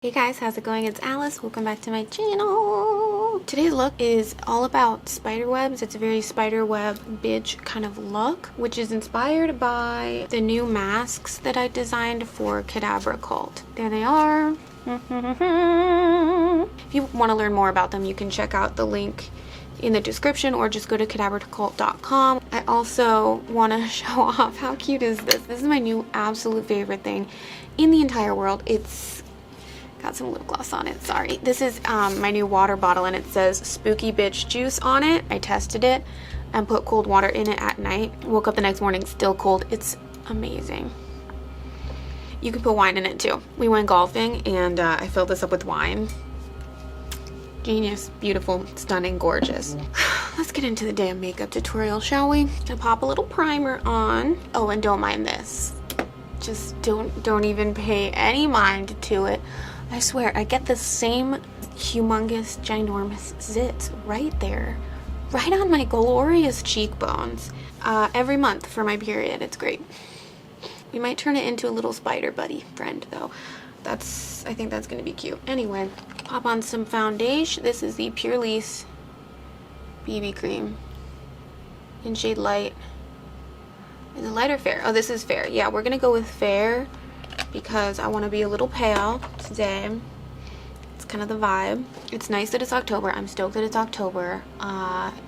Hey guys, how's it going? It's Alice. Welcome back to my channel. Today's look is all about spider webs. It's a very spider web bitch kind of look, which is inspired by the new masks that I designed for Cadabra Cult. There they are. If you want to learn more about them, you can check out the link in the description or just go to cadabracult.com. I also want to show off how cute is this. This is my new absolute favorite thing in the entire world. It's got some lip gloss on it, sorry. This is my new water bottle and it says Spooky Bitch Juice on it. I tested it and put cold water in it at night. Woke up the next morning still cold. It's amazing. You can put wine in it too. We went golfing and I filled this up with wine. Genius, beautiful, stunning, gorgeous. Let's get into the damn makeup tutorial, shall we? Gonna pop a little primer on. Oh, and don't mind this. Just don't even pay any mind to it. I swear, I get the same humongous, ginormous zits right there. Right on my glorious cheekbones. Every month for my period. It's great. We might turn it into a little spider buddy friend, though. I think that's going to be cute. Anyway, pop on some foundation. This is the Pure Lease BB cream in shade Light. Is it light or fair? Oh, this is fair. Yeah, we're going to go with fair because I want to be a little pale today. It's kind of the vibe. It's nice that it's October. I'm stoked that it's October.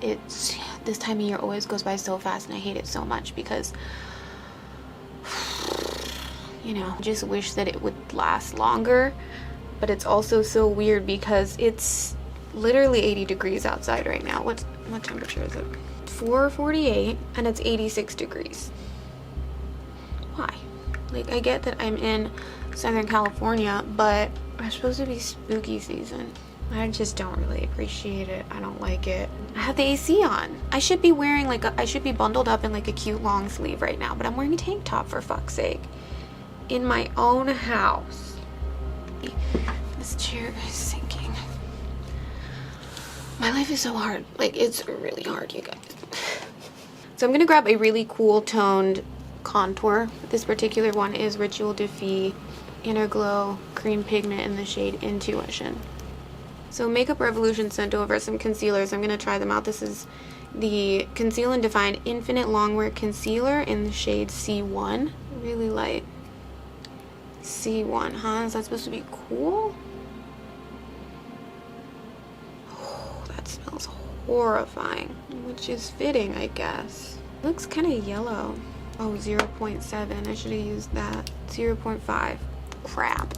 It's this time of year always goes by so fast and I hate it so much because, you know, I just wish that it would last longer. But it's also so weird because it's literally 80 degrees outside right now. What temperature is it? 4:48 and it's 86 degrees. Why? Like, I get that I'm in Southern California, but we're supposed to be spooky season. I just don't really appreciate it. I don't like it. I have the AC on. I should be wearing I should be bundled up in like a cute long sleeve right now, but I'm wearing a tank top for fuck's sake. In my own house. This chair is sinking. My life is so hard. Like, it's really hard, you guys. So I'm gonna grab a really cool toned contour. This particular one is Ritual Defy Inner Glow Cream Pigment in the shade Intuition. So Makeup Revolution sent over some concealers. I'm gonna try them out. This is the Conceal and Define Infinite Longwear Concealer in the shade C1. Really light. C1, huh? Is that supposed to be cool? Oh, that smells horrifying. Which is fitting, I guess. Looks kind of yellow. Oh, 0.7. I should have used that. 0.5. Crap.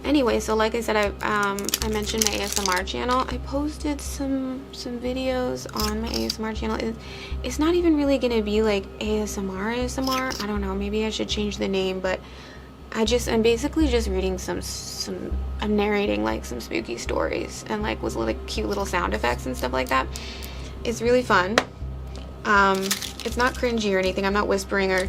Anyway, so like I said, I mentioned my ASMR channel. I posted some videos on my ASMR channel. It's not even really gonna be like ASMR. I don't know. Maybe I should change the name, but I'm basically just reading I'm narrating like some spooky stories and like with like cute little sound effects and stuff like that. It's really fun. It's not cringy or anything. I'm not whispering or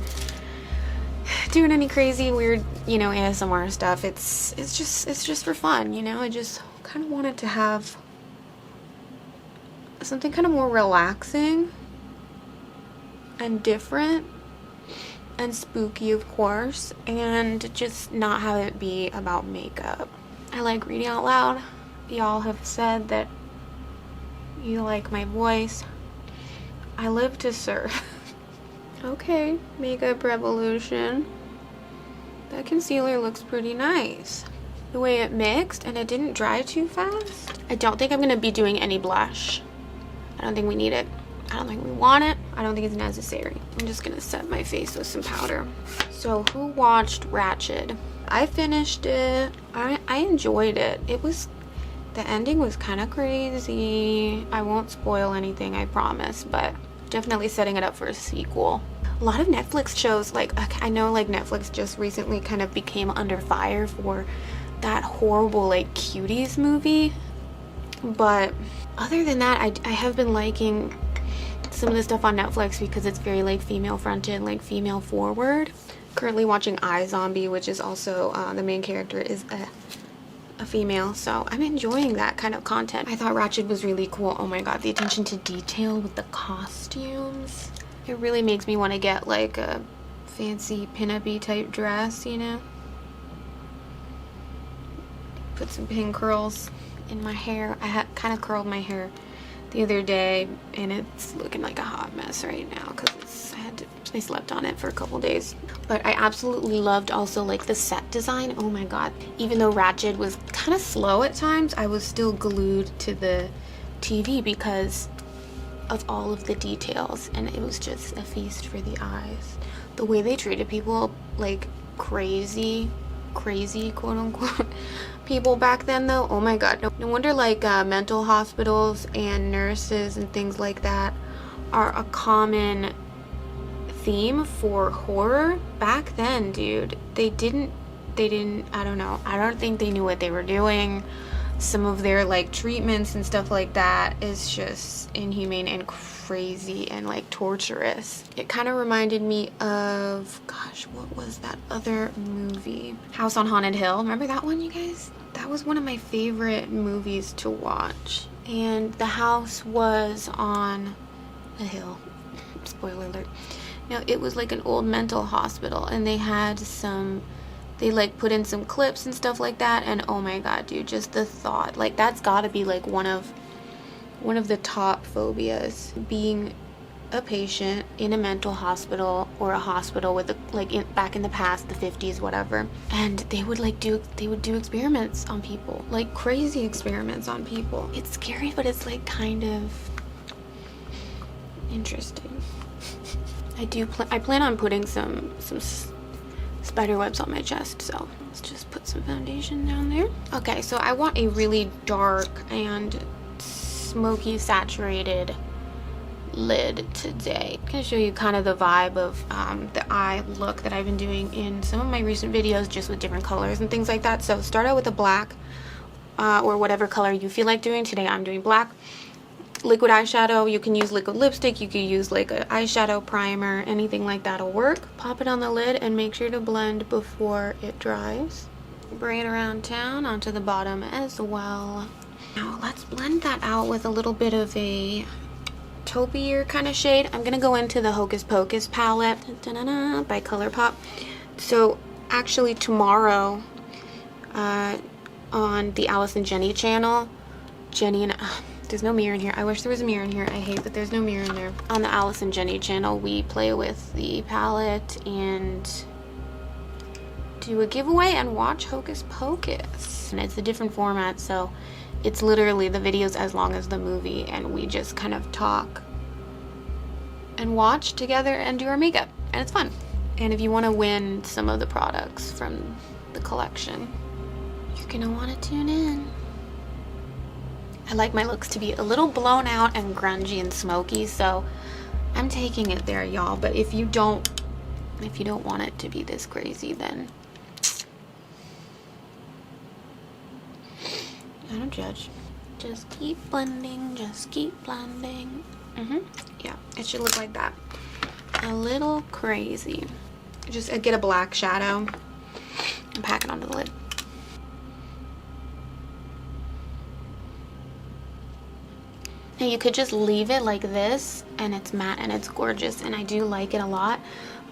doing any crazy weird, you know, ASMR stuff. It's just for fun, you know. I just kind of wanted to have something kind of more relaxing and different and spooky, of course, and just not have it be about makeup. I like reading out loud. Y'all have said that you like my voice. I live to serve. Okay, Makeup Revolution. That concealer looks pretty nice. The way it mixed and it didn't dry too fast. I don't think I'm gonna be doing any blush. I don't think we need it. I don't think we want it. I don't think it's necessary. I'm just gonna set my face with some powder. So who watched Ratchet? I finished it. I enjoyed it. The ending was kind of crazy. I won't spoil anything, I promise, but definitely setting it up for a sequel. A lot of Netflix shows, like, I know like Netflix just recently kind of became under fire for that horrible like Cuties movie. But other than that, I have been liking some of the stuff on Netflix because it's very like female fronted, like female forward. Currently watching iZombie, which is also the main character is a female, so I'm enjoying that kind of content. I thought Ratchet was really cool. Oh my god, the attention to detail with the costumes. It really makes me want to get like a fancy pin-up-y type dress, you know? put some pin curls in my hair. I had kind of curled my hair the other day and it's looking like a hot mess right now because I slept on it for a couple days. But I absolutely loved also like the set design. Oh my god, even though Ratchet was kind of slow at times, I was still glued to the TV because of all of the details, and it was just a feast for the eyes. The way they treated people like crazy quote unquote people back then though, oh my god. No wonder like mental hospitals and nurses and things like that are a common theme for horror back then, dude. They didn't I don't know, I don't think they knew what they were doing. Some of their like treatments and stuff like that is just inhumane and crazy and like torturous. It kind of reminded me of, gosh, what was that other movie? House on Haunted Hill. Remember that one, you guys? That was one of my favorite movies to watch. And the house was on a hill. Spoiler alert. No, it was like an old mental hospital, and they had some, they like put in some clips and stuff like that, and oh my god, dude, just the thought, like that's gotta be like one of the top phobias, being a patient in a mental hospital or a hospital with back in the past, the 50s, whatever, and they would do experiments on people, like crazy experiments on people. It's scary, but it's like kind of interesting. I plan on putting some spider webs on my chest, so let's just put some foundation down there. Okay, so I want a really dark and smoky saturated lid today. I'm gonna show you kind of the vibe of the eye look that I've been doing in some of my recent videos, just with different colors and things like that. So start out with a black or whatever color you feel like doing. Today I'm doing black. Liquid eyeshadow, you can use liquid lipstick, you could use like an eyeshadow primer, anything like that'll work. Pop it on the lid and make sure to blend before it dries. Bring it around town onto the bottom as well. Now let's blend that out with a little bit of a taupier kind of shade. I'm gonna go into the Hocus Pocus palette by ColourPop. So actually tomorrow on the Alice and Jenny channel, Jenny and there's no mirror in here. I wish there was a mirror in here. I hate that there's no mirror in there. On the Alice and Jenny channel, we play with the palette and do a giveaway and watch Hocus Pocus. And it's a different format, so it's literally the video's as long as the movie, and we just kind of talk and watch together and do our makeup, and it's fun. And if you want to win some of the products from the collection, you're gonna want to tune in. I like my looks to be a little blown out and grungy and smoky, so I'm taking it there, y'all. But if you don't want it to be this crazy, then I don't judge. Just keep blending, just keep blending. Yeah, it should look like that. A little crazy. Just get a black shadow and pack it onto the lid. Now you could just leave it like this and it's matte and it's gorgeous, and I do like it a lot,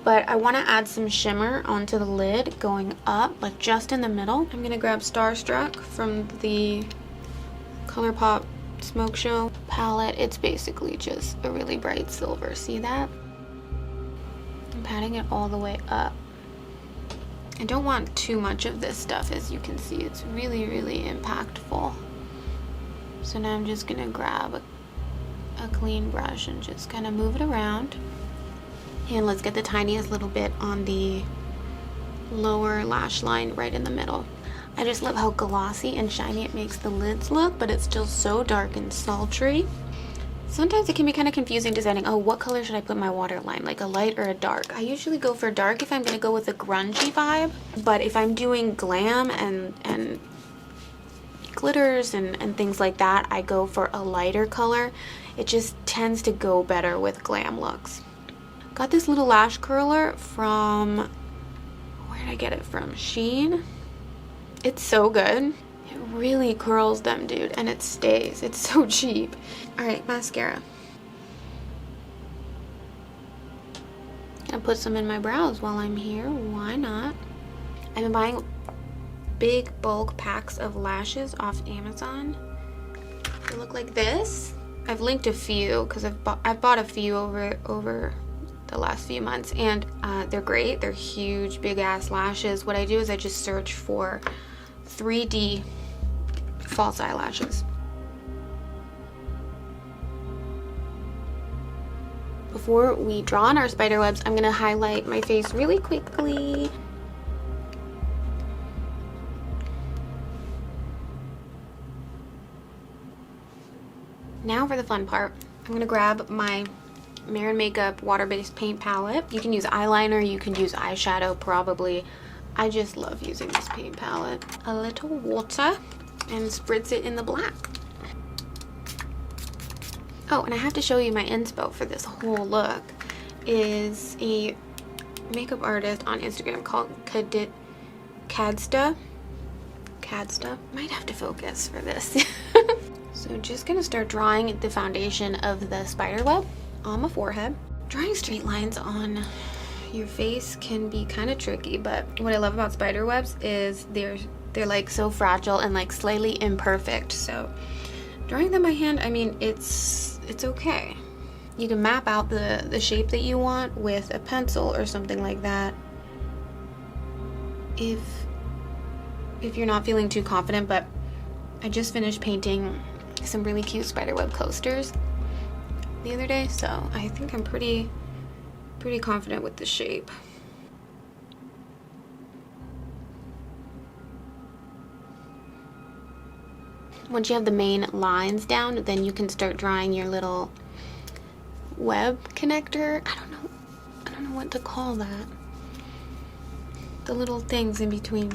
but I want to add some shimmer onto the lid going up, like just in the middle. I'm gonna grab Starstruck from the ColourPop Smoke Show palette. It's basically just a really bright silver, see that? I'm patting it all the way up. I don't want too much of this stuff, as you can see. It's really, really impactful. So now I'm just gonna grab a clean brush and just kind of move it around. And let's get the tiniest little bit on the lower lash line right in the middle. I just love how glossy and shiny it makes the lids look, but it's still so dark and sultry. Sometimes it can be kind of confusing deciding, oh, what color should I put my waterline, like a light or a dark? I usually go for dark if I'm gonna go with a grungy vibe, but if I'm doing glam and glitters and things like that, I go for a lighter color. It just tends to go better with glam looks. Got this little lash curler from, where did I get it from? Shein. It's so good. It really curls them, dude, and it stays. It's so cheap. All right, mascara. I'll put some in my brows while I'm here. Why not? I've been buying big bulk packs of lashes off Amazon. They look like this. I've linked a few because I've bought a few over the last few months, and they're great. They're huge, big ass lashes. What I do is I just search for 3D false eyelashes. Before we draw on our spider webs, I'm gonna highlight my face really quickly. Now for the fun part. I'm gonna grab my Marin Makeup water-based paint palette. You can use eyeliner, you can use eyeshadow probably. I just love using this paint palette. A little water and spritz it in the black. Oh, and I have to show you my inspo for this whole look is a makeup artist on Instagram called Cadsta. Might have to focus for this. So just gonna start drawing the foundation of the spider web on my forehead. Drawing straight lines on your face can be kind of tricky, but what I love about spider webs is they're like so fragile and like slightly imperfect. So drawing them by hand, I mean, it's okay. You can map out the shape that you want with a pencil or something like that if you're not feeling too confident. But I just finished painting some really cute spiderweb coasters the other day, so I think I'm pretty confident with the shape. Once you have the main lines down, then you can start drawing your little web connector. I don't know what to call that. The little things in between.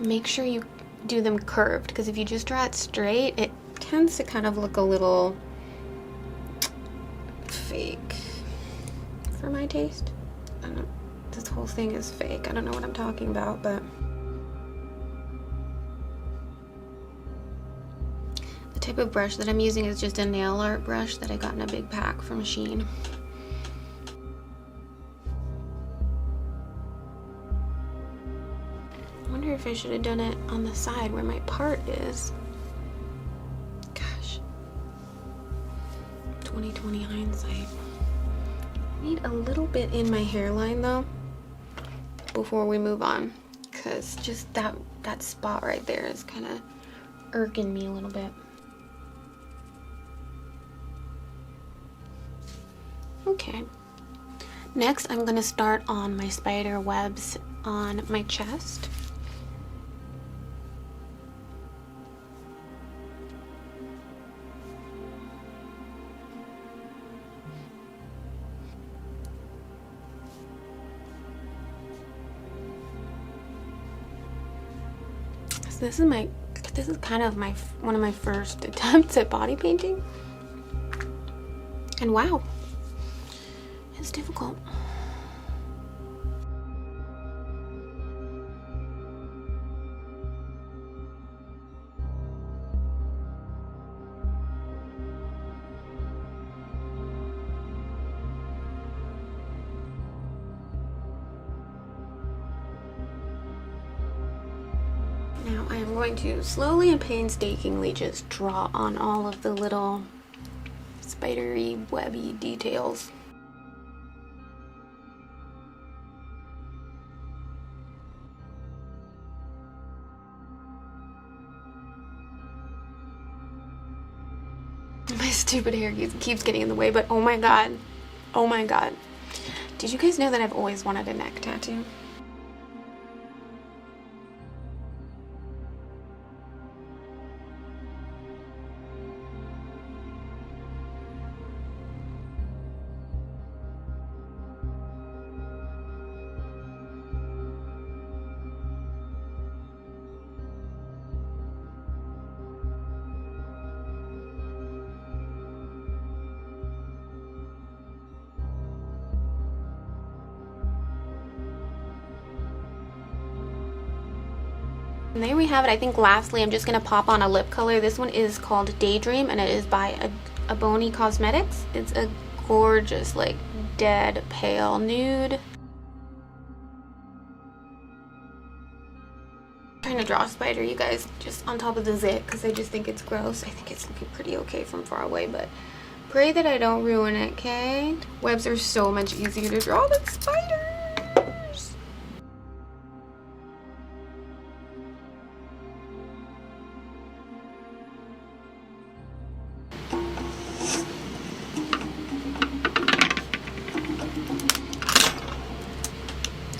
Make sure you do them curved, because if you just draw it straight, it tends to kind of look a little fake for my taste. I don't know. This whole thing is fake. I don't know what I'm talking about, but the type of brush that I'm using is just a nail art brush that I got in a big pack from Shein. I wonder if I should have done it on the side where my part is. Gosh. 20/20 hindsight. I need a little bit in my hairline though before we move on, because just that spot right there is kind of irking me a little bit. Okay, next I'm going to start on my spider webs on my chest. This is kind of one of my first attempts at body painting, and wow, it's difficult. Now I am going to slowly and painstakingly just draw on all of the little spidery, webby details. My stupid hair keeps getting in the way, but oh my god. Oh my god. Did you guys know that I've always wanted a neck tattoo? And there we have it. I think lastly I'm just going to pop on a lip color. This one is called Daydream and it is by Aboni Cosmetics. It's a gorgeous like dead pale nude. I'm trying to draw a spider, you guys, just on top of the zit because I just think it's gross. I think it's looking pretty okay from far away, but pray that I don't ruin it, okay? Webs are so much easier to draw than spiders.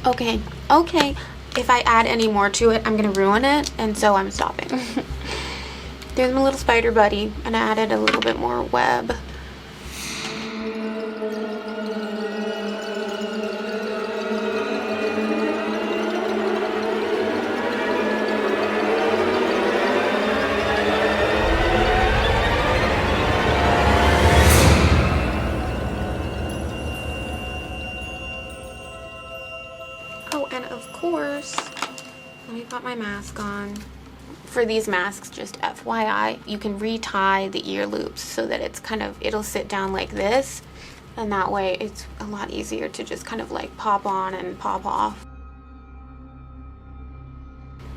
Okay, okay. If I add any more to it, I'm gonna ruin it, and so I'm stopping. There's my little spider buddy, and I added a little bit more web. Oh, and of course, let me put my mask on. For these masks, just FYI, you can retie the ear loops so that it's kind of, it'll sit down like this, and that way it's a lot easier to just kind of like pop on and pop off.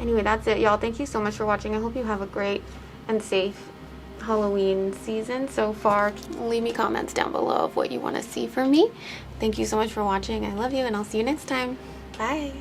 Anyway, that's it, y'all. Thank you so much for watching. I hope you have a great and safe Halloween season so far. Leave me comments down below of what you want to see from me. Thank you so much for watching. I love you, and I'll see you next time. Bye.